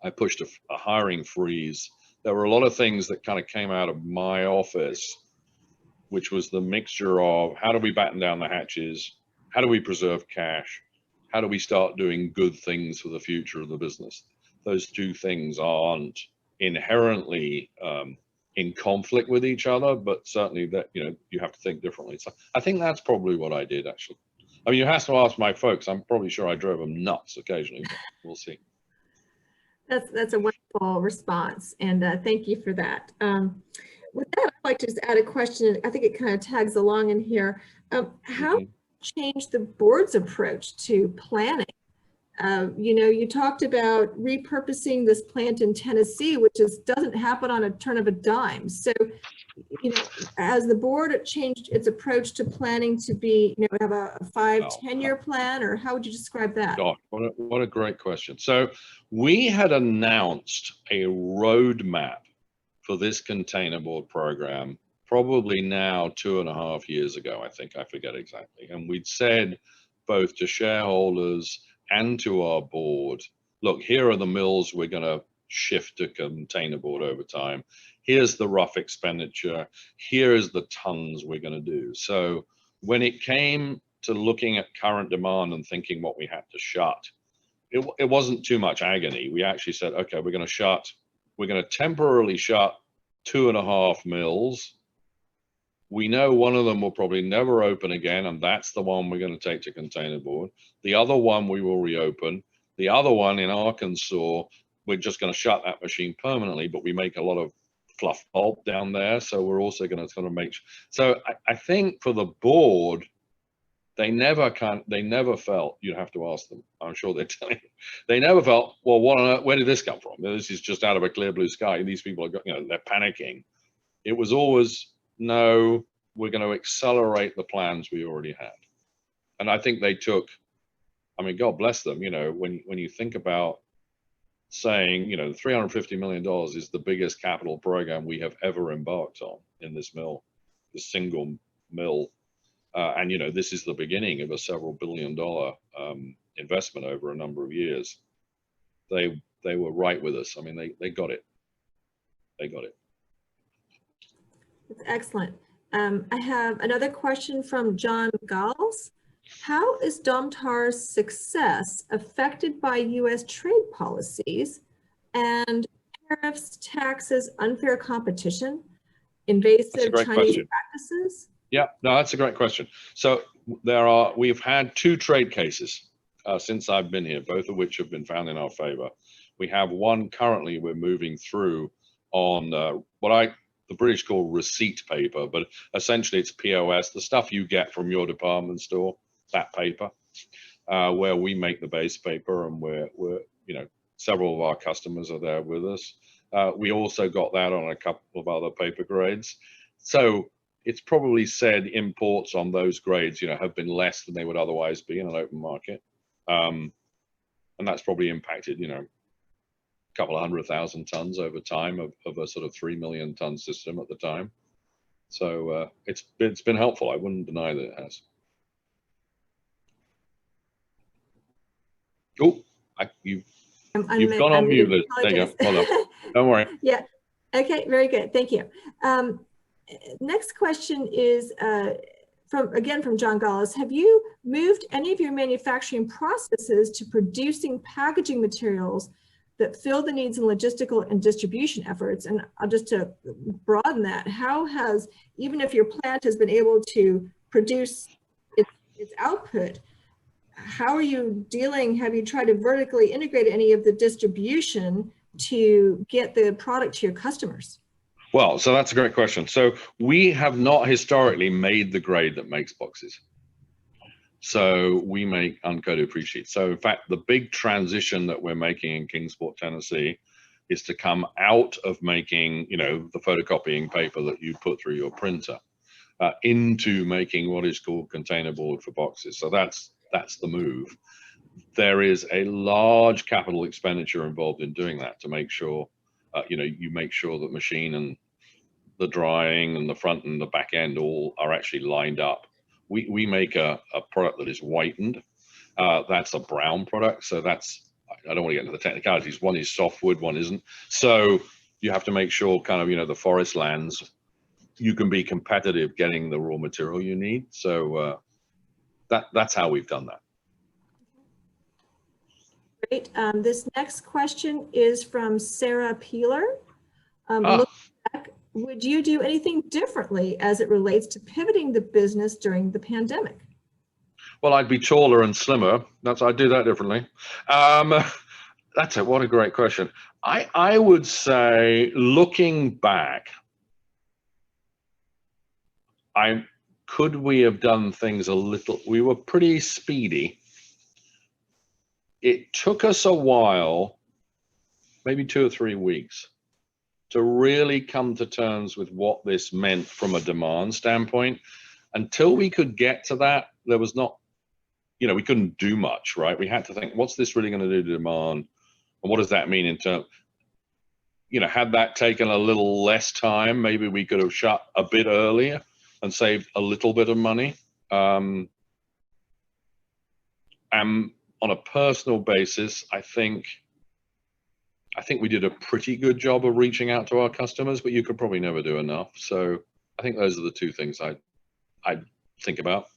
I pushed a hiring freeze. There were a lot of things that kind of came out of my office, which was the mixture of how do we batten down the hatches? How do we preserve cash? How do we start doing good things for the future of the business? Those two things aren't inherently in conflict with each other, but certainly that, you know, you have to think differently. So I think that's probably what I did, actually. I mean, you have to ask my folks. I'm probably sure I drove them nuts occasionally, but we'll see. That's a wonderful response, and thank you for that. With that, I'd like to just add a question. I think it kind of tags along in here. How change the board's approach to planning? You know, you talked about repurposing this plant in Tennessee, which doesn't happen on a turn of a dime. So, you know, as the board changed its approach to planning to be, you know, have a 5-10-year plan, or how would you describe that? God, what a great question. So we had announced a roadmap for this containerboard program probably now 2.5 years ago, I think, I forget exactly. And we'd said both to shareholders and to our board, look, here are the mills we're going to shift to containerboard over time. Here's the rough expenditure. Here's the tons we're going to do. So when it came to looking at current demand and thinking what we had to shut, it wasn't too much agony. We actually said, okay, we're going to temporarily shut 2.5 mills. We know one of them will probably never open again, and that's the one we're going to take to containerboard. The other one we will reopen. The other one in Arkansas, we're just going to shut that machine permanently, but we make a lot of fluff pulp down there, so we're also going to make. So I think for the board, they never felt, you'd have to ask them, I'm sure they're telling you, they never felt, well, what on earth, where did this come from? This is just out of a clear blue sky. These people are, you know, they're panicking. It was always, no, we're going to accelerate the plans we already had. And I think they took, I mean, God bless them, you know, when you think about saying, you know, $350 million is the biggest capital program we have ever embarked on in this mill, this single mill. And, you know, this is the beginning of a several billion-dollar investment over a number of years. They were right with us. I mean, they got it. They got it. That's excellent. I have another question from John Galls. How is Domtar's success affected by U.S. trade policies and tariffs, taxes, unfair competition, invasive Chinese practices? Yeah, no, that's a great question. So we've had 2 trade cases since I've been here, both of which have been found in our favor. We have one currently we're moving through on what the British call receipt paper, but essentially it's POS, the stuff you get from your department store, that paper, where we make the base paper and we're you know, Several of our customers are there with us. We also got that on a couple of other paper grades. So it's probably said imports on those grades, have been less than they would otherwise be in an open market. And that's probably impacted, a couple of 100,000 tons over time of a sort of 3 million ton system at the time. So it's been helpful. I wouldn't deny that it has. Oh, you've gone on mute, Liz. There you go. Hold on. Don't worry. Yeah. Okay. Very good. Thank you. Next question is from John Gallus. Have you moved any of your manufacturing processes to producing packaging materials that fill the needs in logistical and distribution efforts? And just to broaden that, how has, even if your plant has been able to produce its output, how are you dealing? Have you tried to vertically integrate any of the distribution to get the product to your customers? Well, so that's a great question. So we have not historically made the grade that makes boxes. So we make uncoated pre-sheet. So in fact, the big transition that we're making in Kingsport, Tennessee, is to come out of making, the photocopying paper that you put through your printer into making what is called containerboard for boxes. So that's the move. There is a large capital expenditure involved in doing that to make sure, you make sure that machine and the drying and the front and the back end all are actually lined up. We make a product that is whitened. That's a brown product. So that's, I don't want to get into the technicalities. One is softwood, one isn't. So you have to make sure kind of, the forest lands, you can be competitive getting the raw material you need. So that's how we've done that. Great. This next question is from Sarah Peeler. Looking back, would you do anything differently as it relates to pivoting the business during the pandemic? Well, I'd be taller and slimmer. I'd do that differently. What a great question. I would say, looking back, could we have done things a little? We were pretty speedy. It took us a while, maybe 2 or 3 weeks, to really come to terms with what this meant from a demand standpoint. Until we could get to that, there was not, we couldn't do much, right? We had to think, what's this really going to do to demand? And what does that mean in terms, had that taken a little less time, maybe we could have shut a bit earlier and saved a little bit of money. And on a personal basis, I think we did a pretty good job of reaching out to our customers, but you could probably never do enough. So I think those are the two things I'd think about.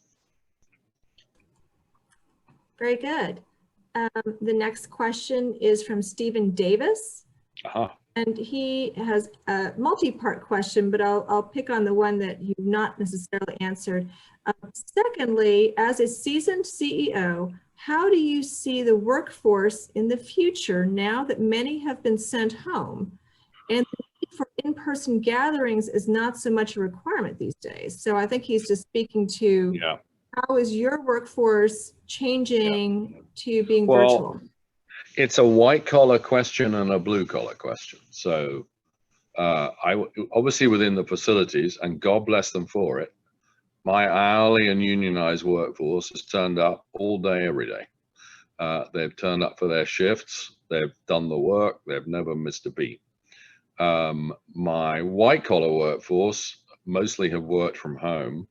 Very good. The next question is from Stephen Davis. And he has a multi-part question, but I'll pick on the one that you've not necessarily answered. Secondly, as a seasoned CEO, how do you see the workforce in the future now that many have been sent home and the need for in-person gatherings is not so much a requirement these days? So I think he's just speaking to how is your workforce changing to being virtual? It's a white collar question and a blue collar question. So obviously within the facilities, and God bless them for it, my hourly and unionized workforce has turned up all day, every day. They've turned up for their shifts. They've done the work. They've never missed a beat. My white collar workforce mostly have worked from home.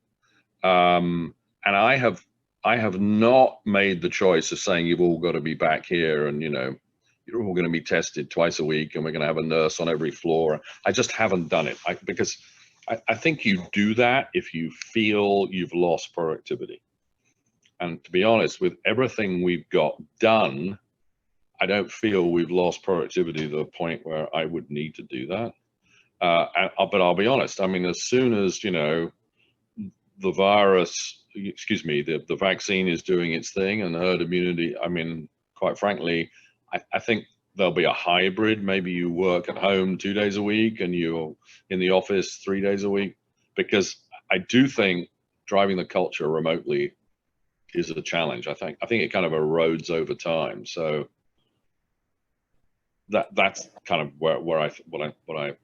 And I have not made the choice of saying you've all got to be back here and, you're all going to be tested twice a week and we're going to have a nurse on every floor. I just haven't done it because I think you do that if you feel you've lost productivity. And to be honest, with everything we've got done, I don't feel we've lost productivity to the point where I would need to do that. But I'll be honest, I mean, as soon as, the virus, the vaccine is doing its thing and herd immunity, I mean, quite frankly, I think there'll be a hybrid. Maybe you work at home 2 days a week and you're in the office 3 days a week, because I do think driving the culture remotely is a challenge. I think it kind of erodes over time. So that's kind of what I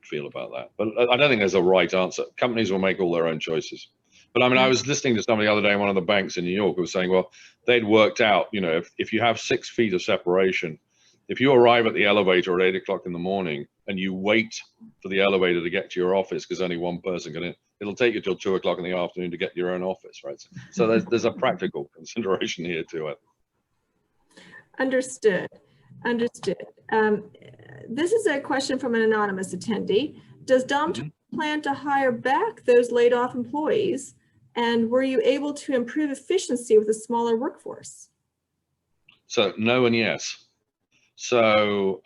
feel about that. But I don't think there's a right answer. Companies will make all their own choices. But I mean, I was listening to somebody the other day in one of the banks in New York who was saying, well, they'd worked out, you know, if you have 6 feet of separation, if you arrive at the elevator at 8 o'clock in the morning and you wait for the elevator to get to your office because only one person can in, it'll take you till 2 o'clock in the afternoon to get your own office, right? So there's a practical consideration here to it. Understood. Understood. This is a question from an anonymous attendee. Does Domtar plan to hire back those laid off employees? And were you able to improve efficiency with a smaller workforce? So no and yes. So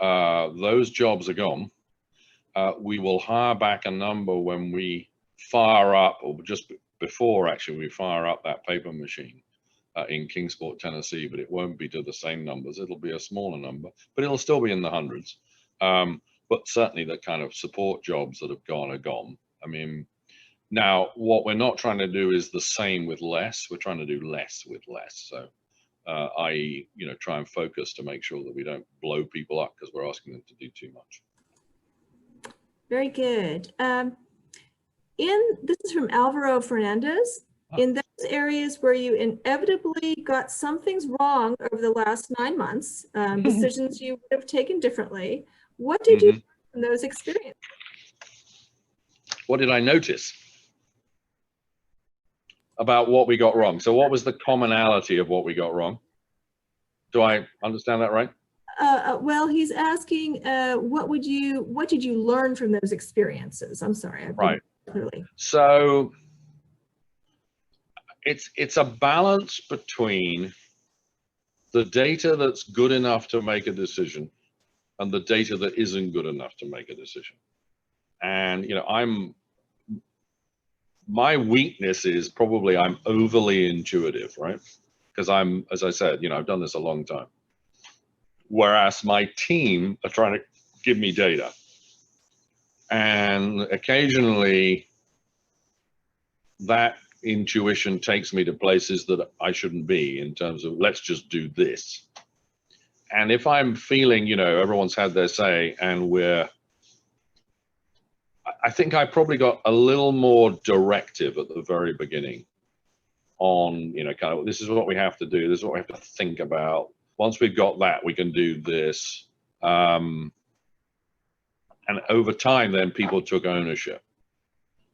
those jobs are gone. We will hire back a number when we fire up, or just before actually we fire up that paper machine in Kingsport, Tennessee, but it won't be to the same numbers. It'll be a smaller number, but it'll still be in the hundreds. But certainly the kind of support jobs that have gone are gone. I mean, now what we're not trying to do is the same with less. We're trying to do less with less. So i.e., you know, try and focus to make sure that we don't blow people up because we're asking them to do too much. Very good. This is from Alvaro Fernandez. In those areas where you inevitably got some things wrong over the last 9 months, decisions you would have taken differently, what did you learn from those experiences? What did I notice about what we got wrong? So what was the commonality of what we got wrong? Do I understand that right? Well, he's asking, what did you learn from those experiences? I'm sorry. Right. Clearly. So it's a balance between the data that's good enough to make a decision and the data that isn't good enough to make a decision. And, you know, my weakness is probably I'm overly intuitive, right? Because I'm, as I said, you know, I've done this a long time. Whereas my team are trying to give me data. And occasionally that intuition takes me to places that I shouldn't be in terms of let's just do this. And if I'm feeling, you know, everyone's had their say and I think I probably got a little more directive at the very beginning on, you know, kind of this is what we have to do. This is what we have to think about. Once we've got that, we can do this. And over time, then people took ownership.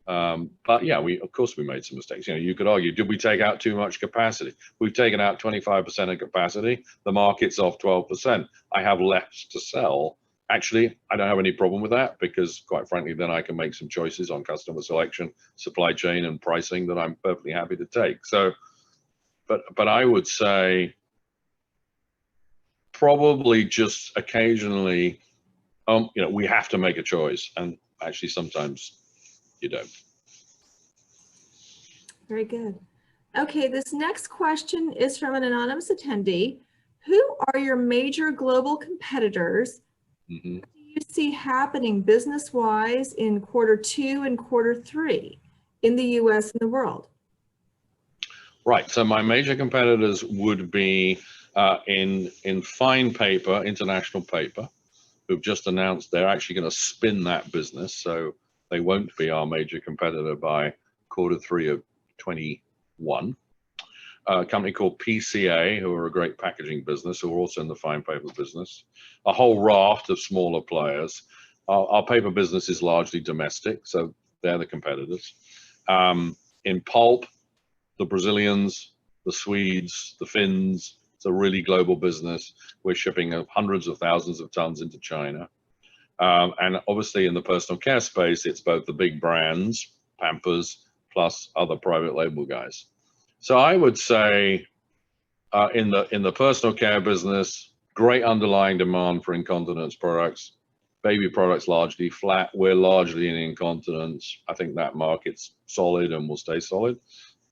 But yeah, of course we made some mistakes. You know, you could argue, did we take out too much capacity? We've taken out 25% of capacity. The market's off 12%. I have less to sell. Actually, I don't have any problem with that because quite frankly, then I can make some choices on customer selection, supply chain and pricing that I'm perfectly happy to take. So, but I would say probably just occasionally, you know, we have to make a choice. And actually sometimes you don't. Very good. Okay, this next question is from an anonymous attendee. Who are your major global competitors? What do you see happening business-wise in Q2 and Q3 in the US and the world? Right, so my major competitors would be in fine paper, international paper, who've just announced they're actually going to spin that business. So they won't be our major competitor by Q3 of 21. A company called PCA, who are a great packaging business, who are also in the fine paper business. A whole raft of smaller players. Our paper business is largely domestic, so they're the competitors. In pulp, the Brazilians, the Swedes, the Finns. It's a really global business. We're shipping hundreds of thousands of tons into China. And obviously in the personal care space, it's both the big brands, Pampers, plus other private label guys. So I would say in the personal care business, great underlying demand for incontinence products. Baby products largely flat. We're largely in incontinence. I think that market's solid and will stay solid.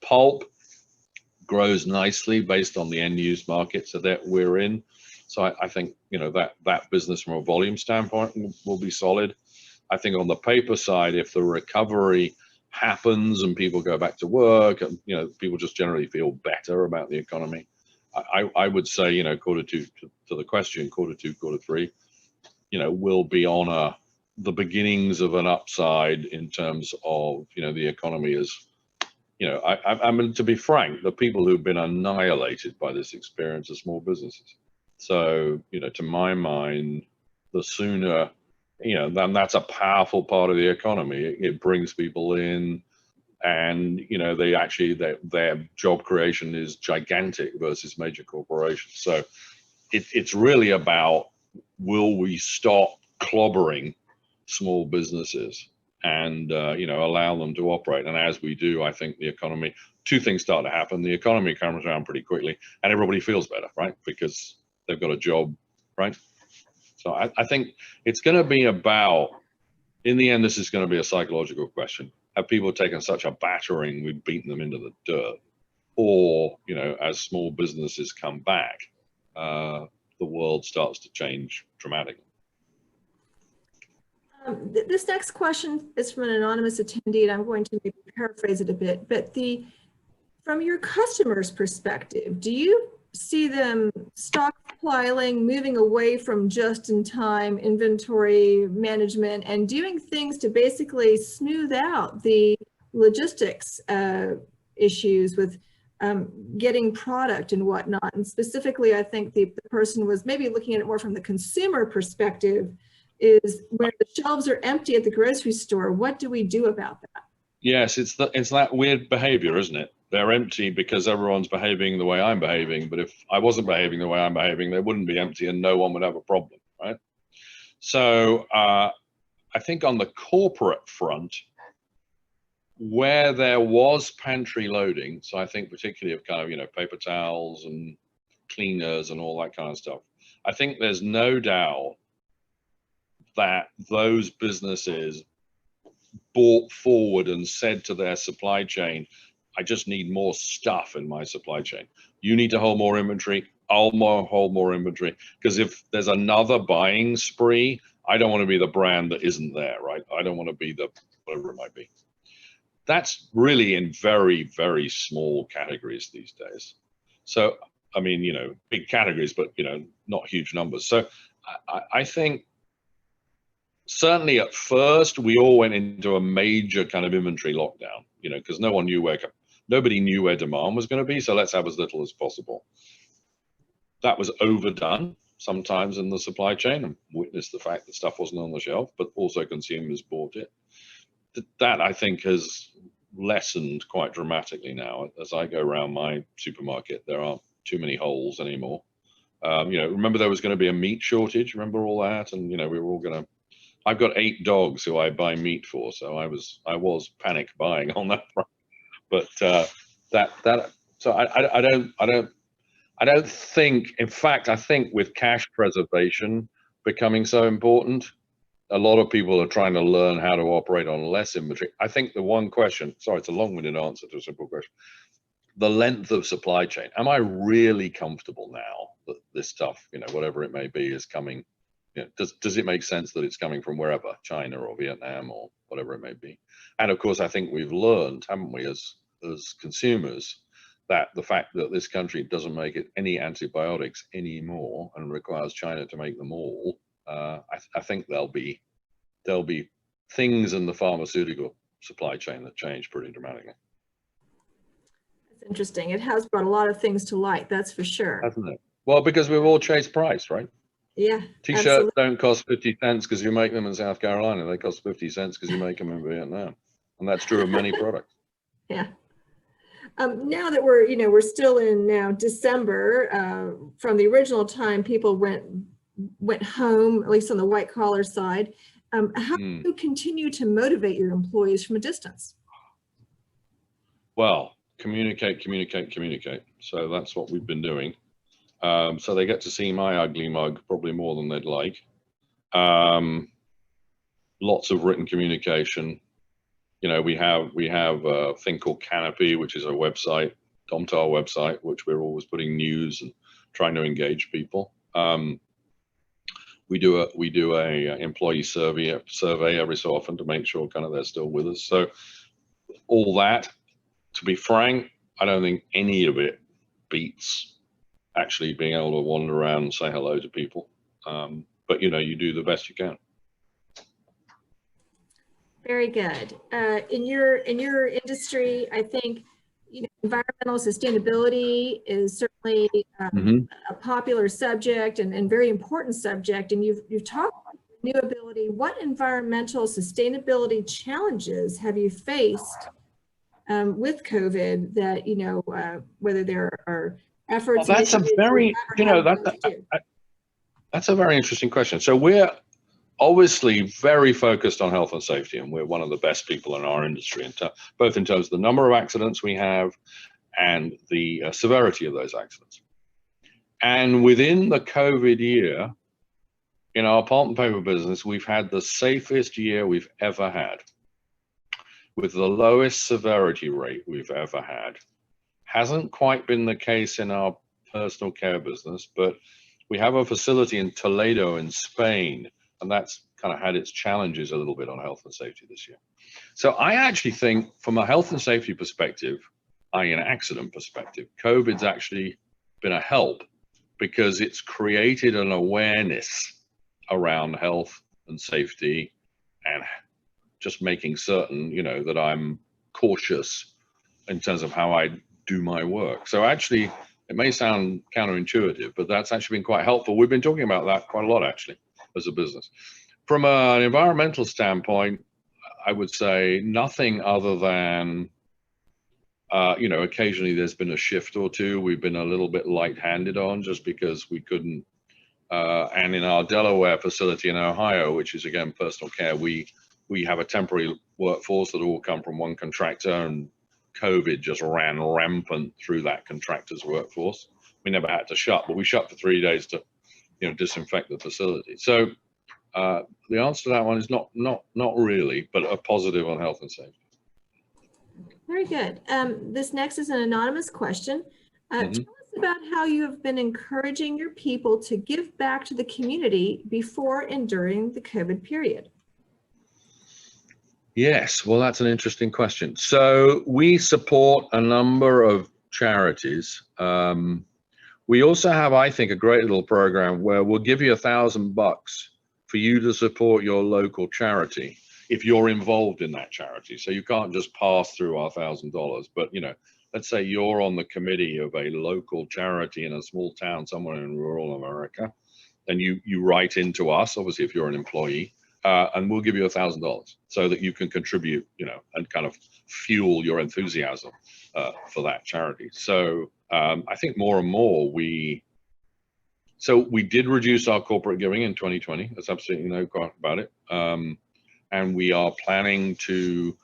Pulp grows nicely based on the end use market so that we're in. So I think, you know, that business from a volume standpoint will be solid. I think on the paper side, if the recovery happens and people go back to work and, you know, people just generally feel better about the economy, I would say, you know, Q2 to the question, Q2, Q3, will be on the beginnings of an upside in terms of, the economy is, I mean, to be frank, the people who've been annihilated by this experience are small businesses. So, to my mind, the sooner, then that's a powerful part of the economy. It brings people in, and they actually their job creation is gigantic versus major corporations. So it's really about, will we stop clobbering small businesses and allow them to operate? And as we do, I think the economy, two things start to happen. The economy comes around pretty quickly, and everybody feels better, right? Because they've got a job, right? So I think it's going to be about, in the end, this is going to be a psychological question. Have people taken such a battering, we've beaten them into the dirt? Or, as small businesses come back, the world starts to change dramatically. This next question is from an anonymous attendee, and I'm going to maybe paraphrase it a bit, but from your customer's perspective, do you see them stockpiling, moving away from just-in-time inventory management and doing things to basically smooth out the logistics issues with getting product and whatnot? And specifically, I think the person was maybe looking at it more from the consumer perspective, is where the shelves are empty at the grocery store, what do we do about that? Yes, it's that weird behavior, isn't it? They're empty because everyone's behaving the way I'm behaving, but if I wasn't behaving the way I'm behaving, they wouldn't be empty and no one would have a problem, right? So I think on the corporate front, where there was pantry loading, so I think particularly of kind of, paper towels and cleaners and all that kind of stuff, I think there's no doubt that those businesses brought forward and said to their supply chain, I just need more stuff in my supply chain. You need to hold more inventory. I'll hold more inventory. Because if there's another buying spree, I don't want to be the brand that isn't there, right? I don't want to be the whatever it might be. That's really in very, very small categories these days. So, I mean, big categories, but, not huge numbers. So I think certainly at first, we all went into a major kind of inventory lockdown, because nobody knew where demand was going to be. So let's have as little as possible. That was overdone sometimes in the supply chain, and witnessed the fact that stuff wasn't on the shelf, but also consumers bought it. That I think has lessened quite dramatically now. As I go around my supermarket, there aren't too many holes anymore. Remember there was going to be a meat shortage. Remember all that? And, we were all going to, I've got 8 dogs who I buy meat for. So I was panic buying on that front. But so I don't think, in fact, I think with cash preservation becoming so important, a lot of people are trying to learn how to operate on less inventory. I think the one question, sorry, it's a long-winded answer to a simple question. The length of supply chain. Am I really comfortable now that this stuff, whatever it may be, is coming? Does it make sense that it's coming from wherever, China or Vietnam or whatever it may be? And of course, I think we've learned, haven't we, as consumers, that the fact that this country doesn't make it any antibiotics anymore and requires China to make them all, I think there'll be things in the pharmaceutical supply chain that change pretty dramatically. That's interesting. It has brought a lot of things to light, that's for sure. Hasn't it? Well, because we've all chased price, right? Yeah. T-shirts don't cost 50 cents because you make them in South Carolina. They cost 50 cents because you make them in Vietnam. And that's true of many products. Yeah. Now that we're still in now December, from the original time people went home, at least on the white collar side, how do you continue to motivate your employees from a distance? Well, communicate. So that's what we've been doing. So they get to see my ugly mug probably more than they'd like. Lots of written communication. We have a thing called Canopy, which is a website, Domtar website, which we're always putting news and trying to engage people. We do a employee survey every so often to make sure kind of they're still with us. So all that, to be frank, I don't think any of it beats actually being able to wander around and say hello to people. but you do the best you can. Very good. In your industry, I think environmental sustainability is certainly a popular subject and very important subject. And you've talked about renewability. What environmental sustainability challenges have you faced with COVID that whether there are efforts? Well, that's a very that's a very interesting question. So we're obviously very focused on health and safety, and we're one of the best people in our industry, both in terms of the number of accidents we have and the severity of those accidents. And within the COVID year, in our pulp and paper business, we've had the safest year we've ever had, with the lowest severity rate we've ever had. Hasn't quite been the case in our personal care business, but we have a facility in Toledo in Spain, and that's kind of had its challenges a little bit on health and safety this year. So I actually think from a health and safety perspective, i.e. an accident perspective, COVID's actually been a help because it's created an awareness around health and safety and just making certain, that I'm cautious in terms of how I do my work. So actually, it may sound counterintuitive, but that's actually been quite helpful. We've been talking about that quite a lot, actually, as a business. From an environmental standpoint, I would say nothing other than, occasionally there's been a shift or two we've been a little bit light-handed on just because we couldn't. And in our Delaware facility in Ohio, which is, again, personal care, we have a temporary workforce that all come from one contractor, and COVID just ran rampant through that contractor's workforce. We never had to shut, but we shut for 3 days to, disinfect the facility. So the answer to that one is not really, but a positive on health and safety. Very good. This next is an anonymous question. Tell us about how you have been encouraging your people to give back to the community before and during the COVID period. Yes, well, that's an interesting question. So we support a number of charities. We also have, I think, a great little program where we'll give you $1,000 for you to support your local charity if you're involved in that charity. So you can't just pass through our $1,000, but let's say you're on the committee of a local charity in a small town somewhere in rural America, and you write into us, obviously if you're an employee, and we'll give you $1,000 so that you can contribute, and kind of fuel your enthusiasm for that charity. So I think more and more we did reduce our corporate giving in 2020. There's absolutely no question about it. And we are planning to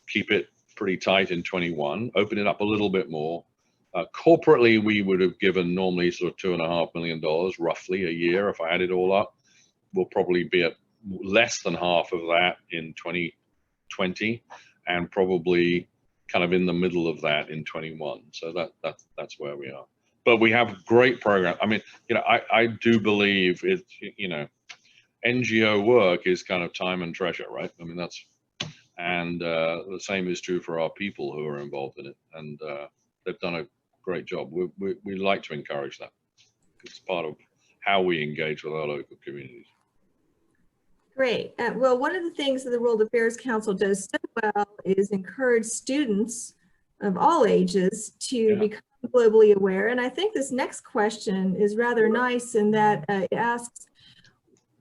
keep it pretty tight in 21, open it up a little bit more. Corporately, we would have given normally sort of $2.5 million roughly a year. If I add it all up, we'll probably be at less than half of that in 2020, and probably kind of in the middle of that in 21. So that's where we are. But we have great program. I mean, I do believe it. NGO work is kind of time and treasure, right? I mean, the same is true for our people who are involved in it, and they've done a great job. We like to encourage that. It's part of how we engage with our local communities. Great. Well, one of the things that the World Affairs Council does so well is encourage students of all ages to become globally aware. And I think this next question is rather nice in that it asks,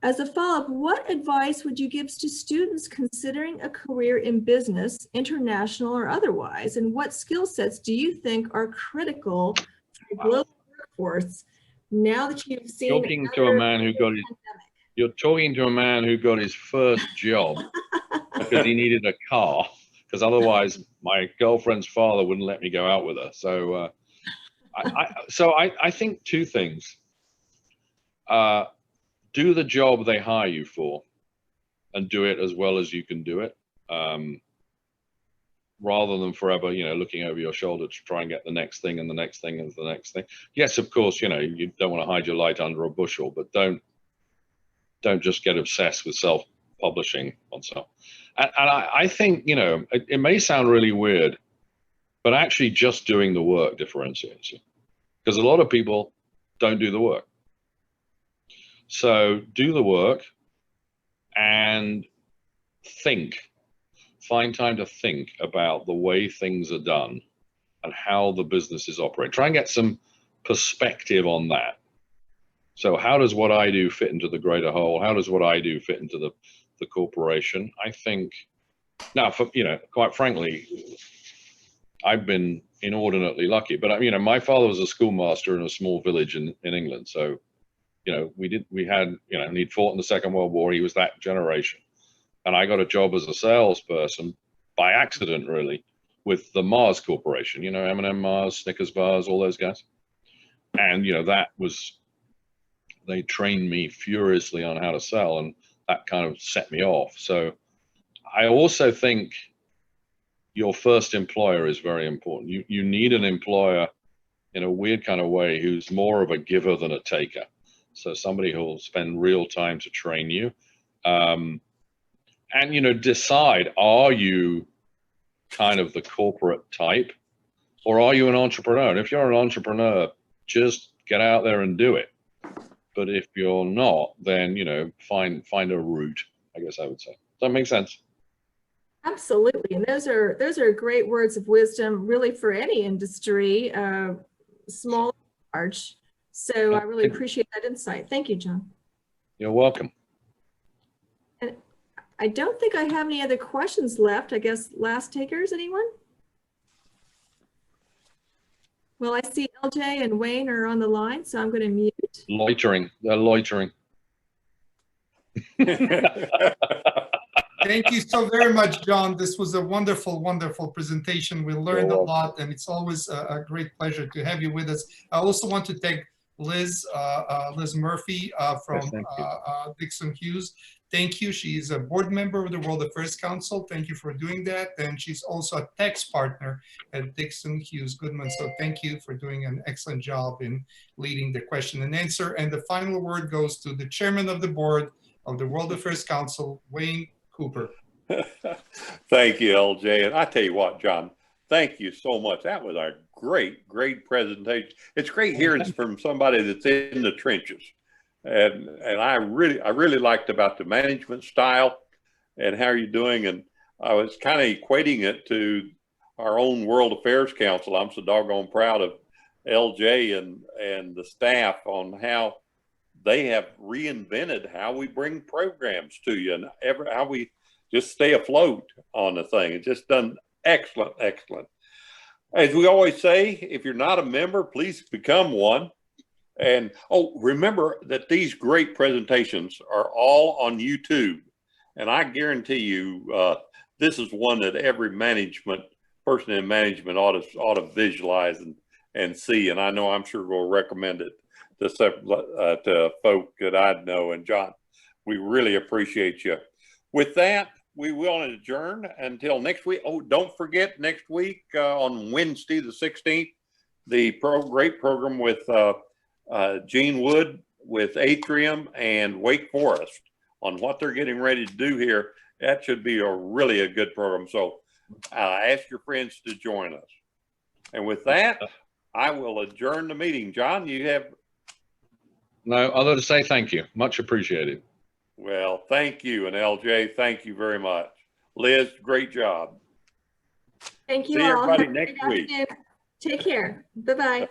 as a follow-up, what advice would you give to students considering a career in business, international or otherwise? And what skill sets do you think are critical for the global workforce now that you've seen? You're talking to a man who got his first job because he needed a car, because otherwise my girlfriend's father wouldn't let me go out with her. So I think two things. Do the job they hire you for and do it as well as you can do it, rather than forever, looking over your shoulder to try and get the next thing and the next thing and the next thing. Yes, of course, you don't want to hide your light under a bushel, but don't just get obsessed with self-publishing on stuff. And I think, it may sound really weird, but actually just doing the work differentiates you, because a lot of people don't do the work. So do the work and find time to think about the way things are done and how the businesses operate. Try and get some perspective on that. So how does what I do fit into the greater whole? How does what I do fit into the corporation? I think now, quite frankly, I've been inordinately lucky, but my father was a schoolmaster in a small village in England. So, he'd fought in the Second World War. He was that generation. And I got a job as a salesperson by accident, really, with the Mars Corporation, M&M Mars, Snickers bars, all those guys. And, they trained me furiously on how to sell, and that kind of set me off. So I also think your first employer is very important. You need an employer in a weird kind of way who's more of a giver than a taker. So somebody who'll spend real time to train you. And decide, are you kind of the corporate type, or are you an entrepreneur? And if you're an entrepreneur, just get out there and do it. But if you're not, then find a route, I guess I would say. Does that make sense? Absolutely. And those are great words of wisdom, really, for any industry, small or large. So I really appreciate that insight. Thank you, John. You're welcome. And I don't think I have any other questions left. I guess last takers, anyone? Well, I see LJ and Wayne are on the line, so I'm going to mute. Loitering. They're loitering. Thank you so very much, John. This was a wonderful, wonderful presentation. We learned a lot, and it's always a great pleasure to have you with us. I also want to thank Liz Murphy from Dixon Hughes. Thank you. She's a board member of the World Affairs Council. Thank you for doing that. And she's also a tax partner at Dixon Hughes Goodman. So thank you for doing an excellent job in leading the question and answer. And the final word goes to the chairman of the board of the World Affairs Council, Wayne Cooper. Thank you, LJ. And I tell you what, John, thank you so much. That was a great, great presentation. It's great hearing from somebody that's in the trenches. And I really liked about the management style and how you're doing. And I was kind of equating it to our own World Affairs Council. I'm so doggone proud of LJ and the staff on how they have reinvented how we bring programs to you and how we just stay afloat on the thing. It's just done excellent, excellent. As we always say, if you're not a member, please become one. And remember that these great presentations are all on YouTube. And I guarantee you, this is one that every person in management ought to visualize and see. And I know I'm sure we'll recommend it to folk that I know. And John, we really appreciate you. With that, we will adjourn until next week. Oh, don't forget next week on Wednesday, the 16th, the great program with Gene Wood with Atrium and Wake Forest on what they're getting ready to do here. That should be really a good program. So ask your friends to join us. And with that, I will adjourn the meeting. John, you have? No, other to say thank you. Much appreciated. Well, thank you. And LJ, thank you very much. Liz, great job. Thank you See all. everybody next week. Take care. Bye-bye.